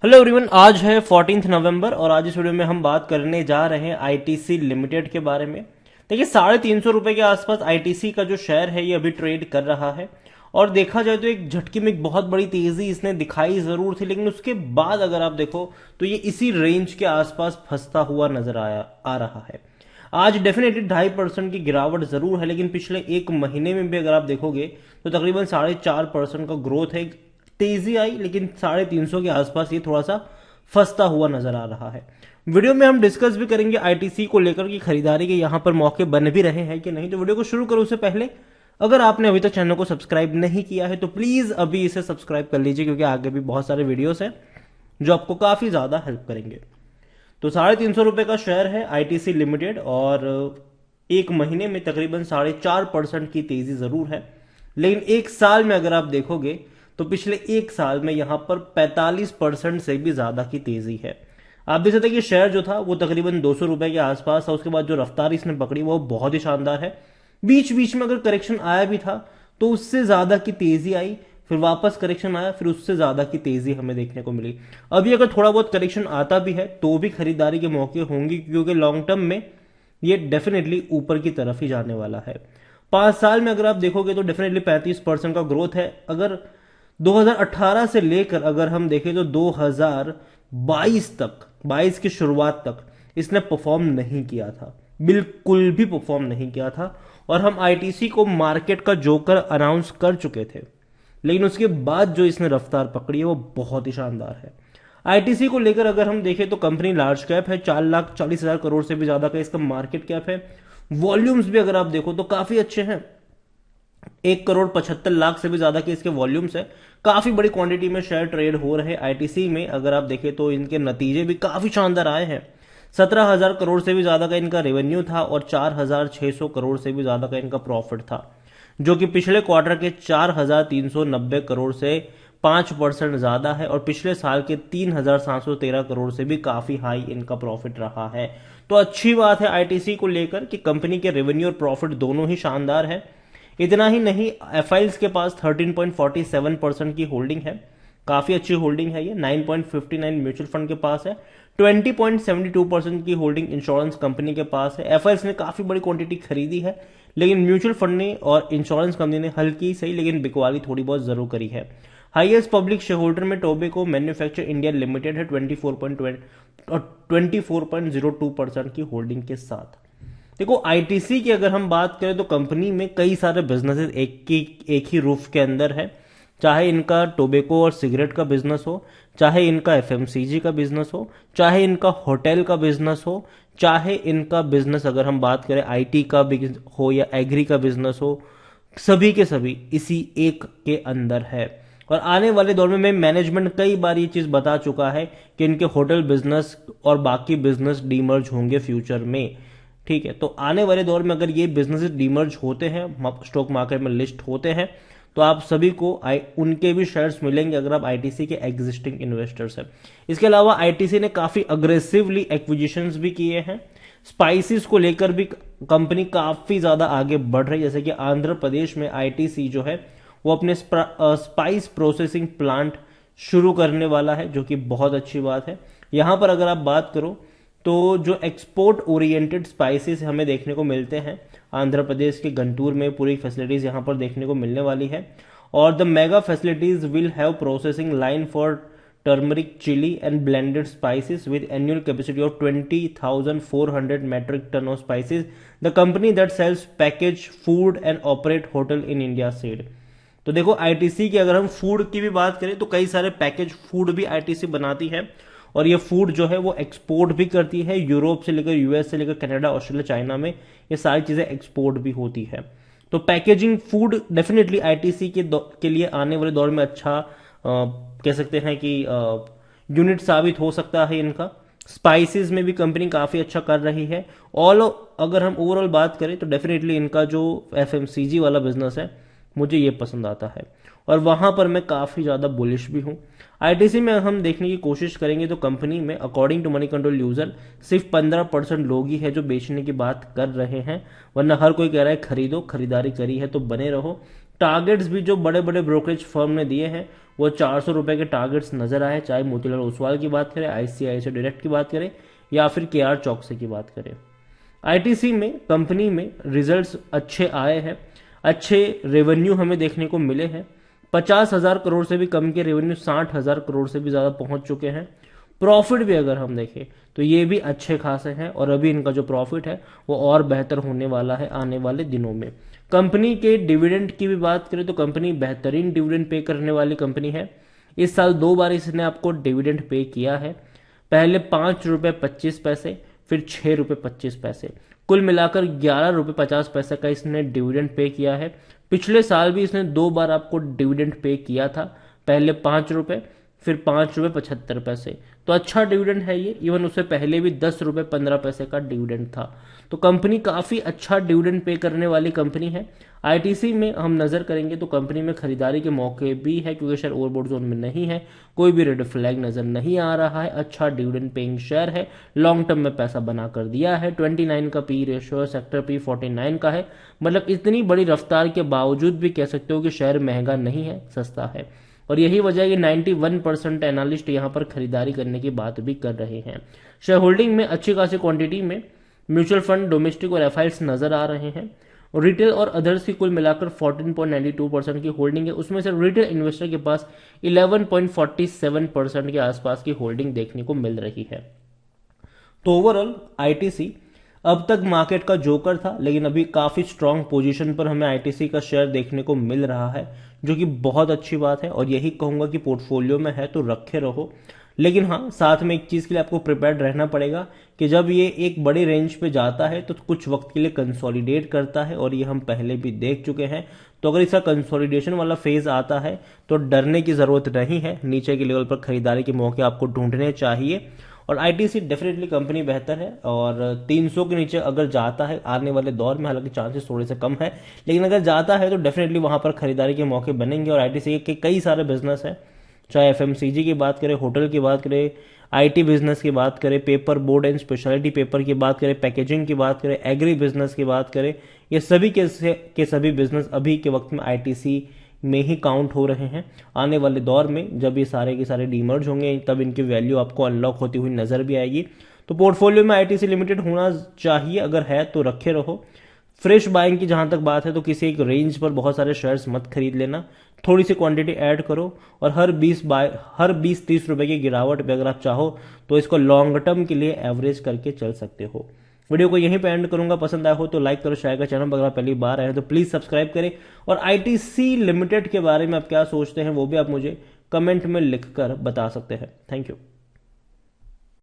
Hello everyone, आज है 14 नवंबर और आज इस वीडियो में हम बात करने जा रहे हैं आईटीसी लिमिटेड के बारे में। देखिए, 350 रुपए के आसपास आईटीसी का जो शेयर है ये अभी ट्रेड कर रहा है और देखा जाए तो एक झटके में एक बहुत बड़ी तेजी इसने दिखाई जरूर थी, लेकिन उसके बाद अगर आप देखो तो ये इसी रेंज के आसपास फंसता हुआ नजर आ रहा है। आज डेफिनेटली 2.5% की गिरावट जरूर है, लेकिन पिछले एक महीने में भी अगर आप देखोगे तो तकरीबन 4.5% का ग्रोथ है। तेजी आई, लेकिन 350 के आसपास ये थोड़ा सा फंसता हुआ नजर आ रहा है। वीडियो में हम डिस्कस भी करेंगे आईटीसी को लेकर की खरीदारी के यहां पर मौके बन भी रहे हैं कि नहीं। तो वीडियो को शुरू करो उससे पहले अगर आपने अभी तक चैनल को सब्सक्राइब नहीं किया है तो प्लीज अभी इसे सब्सक्राइब कर लीजिए, क्योंकि आगे भी बहुत सारे वीडियोस हैं जो आपको काफी ज्यादा हेल्प करेंगे। तो 350 रुपए का शेयर है आईटीसी लिमिटेड और एक महीने में तकरीबन 4.5% की तेजी जरूर है, लेकिन एक साल में अगर आप देखोगे तो पिछले एक साल में यहां पर 45% से भी ज्यादा की तेजी है। आप देख सकते हैं कि शेयर जो था वो तकरीबन 200 रुपए के आसपास था। उसके बाद जो रफ्तार इसने पकड़ी वो बहुत ही शानदार है। बीच बीच में अगर करेक्शन आया भी था तो उससे ज्यादा की तेजी आई, फिर वापस करेक्शन आया, फिर उससे ज्यादा की तेजी हमें देखने को मिली। अभी अगर थोड़ा बहुत करेक्शन आता भी है तो भी खरीदारी के मौके होंगे, क्योंकि लॉन्ग टर्म में ये डेफिनेटली ऊपर की तरफ ही जाने वाला है। 5 साल में अगर आप देखोगे तो डेफिनेटली 35% का ग्रोथ है। अगर 2018 से लेकर अगर हम देखें तो 2022 तक, 22 की शुरुआत तक इसने परफॉर्म नहीं किया था, बिल्कुल भी परफॉर्म नहीं किया था। और हम आईटीसी को मार्केट का जोकर अनाउंस कर चुके थे, लेकिन उसके बाद जो इसने रफ्तार पकड़ी है वो बहुत ही शानदार है। आईटीसी को लेकर अगर हम देखें तो कंपनी लार्ज कैप है, 4,40,000 करोड़ से भी ज्यादा का इसका मार्केट कैप है। वॉल्यूम्स भी अगर आप देखो तो काफी अच्छे हैं, 1,75,00,000 से भी ज्यादा के इसके वॉल्यूम्स है। काफी बड़ी क्वांटिटी में शेयर ट्रेड हो रहे हैं आईटीसी में। अगर आप देखें तो इनके नतीजे भी काफी शानदार आए हैं। 17,000 करोड़ से भी ज्यादा का इनका रेवेन्यू था और 4,600 करोड़ से भी ज्यादा का इनका प्रॉफिट था, जो कि पिछले क्वार्टर के 4,390 करोड़ से 5% ज्यादा है और पिछले साल के 3,713 करोड़ से भी काफी हाई इनका प्रॉफिट रहा है। तो अच्छी बात है आईटीसी को लेकर कि कंपनी के रेवेन्यू और प्रॉफिट दोनों ही शानदार है। इतना ही नहीं, एफआईएल्स के पास 13.47% की होल्डिंग है, काफी अच्छी होल्डिंग है ये। 9.59 म्यूचुअल फंड के पास है, 20.72% की होल्डिंग इंश्योरेंस कंपनी के पास है। एफआईएल्स ने काफी बड़ी क्वांटिटी खरीदी है, लेकिन म्यूचुअल फंड ने और इंश्योरेंस कंपनी ने हल्की सही लेकिन बिकवाली थोड़ी बहुत जरूर करी है। हाईएस्ट पब्लिक शेयर होल्डर में टोबैको मैन्युफैक्चर इंडिया लिमिटेड है 24.02% की होल्डिंग के साथ। देखो, आईटीसी की अगर हम बात करें तो कंपनी में कई सारे बिजनेसेस एक ही रूफ के अंदर है। चाहे इनका टोबैको और सिगरेट का बिजनेस हो, चाहे इनका एफएमसीजी का बिजनेस हो, चाहे इनका होटल का बिजनेस हो, चाहे इनका बिजनेस अगर हम बात करें आईटी का हो या एग्री का बिजनेस हो, सभी के सभी इसी एक के अंदर है। और आने वाले दौर में मैनेजमेंट कई बार ये चीज बता चुका है कि इनके होटल बिजनेस और बाकी बिजनेस डीमर्ज होंगे फ्यूचर में। ठीक है, तो आने वाले दौर में अगर ये बिजनेसेस डीमर्ज होते हैं, स्टॉक मार्केट में लिस्ट होते हैं, तो आप सभी को उनके भी शेयर्स मिलेंगे अगर आप आईटीसी के एग्जिस्टिंग इन्वेस्टर्स हैं। इसके अलावा आईटीसी ने काफी अग्रेसिवली एक्विजिशंस भी किए हैं। स्पाइसेस को लेकर भी कंपनी काफी ज्यादा आगे बढ़ रही है, जैसे कि आंध्र प्रदेश में आईटीसी जो है वो अपने स्पाइस प्रोसेसिंग प्लांट शुरू करने वाला है, जो कि बहुत अच्छी बात है। यहां पर अगर आप बात करो तो जो एक्सपोर्ट ओरिएंटेड स्पाइसेस हमें देखने को मिलते हैं आंध्र प्रदेश के गंटूर में पूरी फैसिलिटीज यहां पर देखने को मिलने वाली है। और the mega facilities will have processing line for turmeric, chili and blended spices with annual capacity of 20,400 metric ton of spices. The company that sells package food and operate hotel in India said. तो देखो, ITC की अगर हम food की भी बात करें तो कई सारे पैकेज फूड भी आईटीसी बनाती है और ये फूड जो है वो एक्सपोर्ट भी करती है। यूरोप से लेकर यूएस से लेकर कनाडा, ऑस्ट्रेलिया, चाइना में ये सारी चीजें एक्सपोर्ट भी होती है। तो पैकेजिंग फूड डेफिनेटली आईटीसी के लिए आने वाले दौर में अच्छा कह सकते हैं कि यूनिट साबित हो सकता है इनका। स्पाइसेस में भी कंपनी काफी अच्छा कर रही है। ऑल अगर हम ओवरऑल बात करें तो डेफिनेटली इनका जो एफएमसीजी वाला बिजनेस है मुझे ये पसंद आता है और वहां पर मैं काफी ज्यादा बुलिश भी हूं। आईटीसी में हम देखने की कोशिश करेंगे तो कंपनी में according to Moneycontrol user सिर्फ 15% लोग ही है जो बेचने की बात कर रहे हैं, वरना हर कोई कह रहा है खरीदो, खरीदारी करी है तो बने रहो। टारगेट्स भी जो बड़े बड़े ब्रोकरेज फर्म ने दिए हैं वो 400 रुपए के टारगेट्स नजर आए, चाहे मोतीलाल ओसवाल की बात करें, आईसीआईसीआई डायरेक्ट की बात करें या फिर केआर चौकसी की बात करें। आईटीसी में कंपनी में रिजल्ट्स अच्छे आए हैं, अच्छे रेवेन्यू हमें देखने को मिले हैं। 50,000 करोड़ से भी कम के रेवेन्यू 60,000 करोड़ से भी ज़्यादा पहुंच चुके हैं। प्रॉफिट भी अगर हम देखें तो ये भी अच्छे खासे हैं और अभी इनका जो प्रॉफिट है वो और बेहतर होने वाला है आने वाले दिनों में। कंपनी के डिविडेंड की भी बात करें तो कंपनी बेहतरीन डिविडेंड पे करने वाली कंपनी है। इस साल 2 बार इसने आपको डिविडेंड पे किया है, पहले 5 रुपये 25 पैसे, फिर 6 रुपये 25 पैसे, कुल मिलाकर 11 रुपये 50 पैसे का इसने डिविडेंड पे किया है। पिछले साल भी इसने 2 बार आपको डिविडेंड पे किया था, पहले 5 रुपये फिर 5 रुपये 75 पैसे। तो अच्छा डिविडेंड है ये। इवन उससे पहले भी 10 रुपये 15 पैसे का डिविडेंड था। तो कंपनी काफी अच्छा डिविडेंड पे करने वाली कंपनी है। आईटीसी में हम नजर करेंगे तो कंपनी में खरीदारी के मौके भी है, क्योंकि शेयर ओवरबॉट जोन में नहीं है, कोई भी रेड फ्लैग नजर नहीं आ रहा है, अच्छा डिविडेंड पेइंग शेयर है, लॉन्ग टर्म में पैसा बना कर दिया है। 29 का पी रेशियो है, सेक्टर पी 49 का है। मतलब इतनी बड़ी रफ्तार के बावजूद भी कह सकते हो कि शेयर महंगा नहीं है, सस्ता है। और यही वजह है कि 91% एनालिस्ट यहां पर खरीदारी करने की बात भी कर रहे हैं। शेयर होल्डिंग में अच्छी खासी क्वांटिटी में म्यूचुअल फंड, डोमेस्टिक और एफआईआईस नजर आ रहे हैं। रिटेल और अदर्स की कुल मिलाकर 14.92% की होल्डिंग है, उसमें से रिटेल इन्वेस्टर के पास 11.47% के आसपास की होल्डिंग देखने को मिल रही है। तो ओवरऑल आईटीसी अब तक मार्केट का जोकर था, लेकिन अभी काफी स्ट्रांग पोजीशन पर हमें आईटीसी का शेयर देखने को मिल रहा है, जो कि बहुत अच्छी बात है। और यही कहूंगा कि पोर्टफोलियो में है तो रखे रहो। लेकिन हाँ, साथ में एक चीज के लिए आपको प्रिपेयर्ड रहना पड़ेगा कि जब ये एक बड़ी रेंज पे जाता है तो कुछ वक्त के लिए कंसोलिडेट करता है, और ये हम पहले भी देख चुके हैं। तो अगर इसका कंसोलिडेशन वाला फेज आता है तो डरने की जरूरत नहीं है, नीचे के लेवल पर खरीदारी के मौके आपको ढूंढने चाहिए। और आईटीसी डेफिनेटली कंपनी बेहतर है, और 300 के नीचे अगर जाता है आने वाले दौर में, हालांकि चांसेस थोड़े से कम है, लेकिन अगर जाता है तो डेफिनेटली वहां पर खरीदारी के मौके बनेंगे। और आईटीसी के कई सारे बिजनेस हैं, चाहे एफएमसीजी की बात करें, होटल की बात करें, आईटी बिजनेस की बात करें, paper board and speciality paper की बात करें, पैकेजिंग की बात करें, एग्री बिजनेस की बात करें, ये सभी के सभी बिजनेस अभी के वक्त में आईटीसी में ही काउंट हो रहे हैं। आने वाले दौर में जब ये सारे के सारे डीमर्ज होंगे तब इनकी वैल्यू आपको अनलॉक होती हुई नजर भी आएगी। तो पोर्टफोलियो में आईटीसी लिमिटेड होना चाहिए, अगर है तो रखे रहो। फ्रेश बाइंग की जहां तक बात है तो किसी एक रेंज पर बहुत सारे शेयर्स मत खरीद लेना, थोड़ी सी क्वांटिटी ऐड करो, और हर 20-30 रुपए की गिरावट पे अगर आप चाहो तो इसको लॉन्ग टर्म के लिए एवरेज करके चल सकते हो। वीडियो को यहीं पे एंड करूंगा, पसंद आया हो तो लाइक करो, शेयर करो, चैनल पर अगर आप पहली बार आए हैं तो प्लीज सब्सक्राइब करें। और आईटीसी लिमिटेड के बारे में आप क्या सोचते हैं वो भी आप मुझे कमेंट में लिखकर बता सकते हैं। Thank you.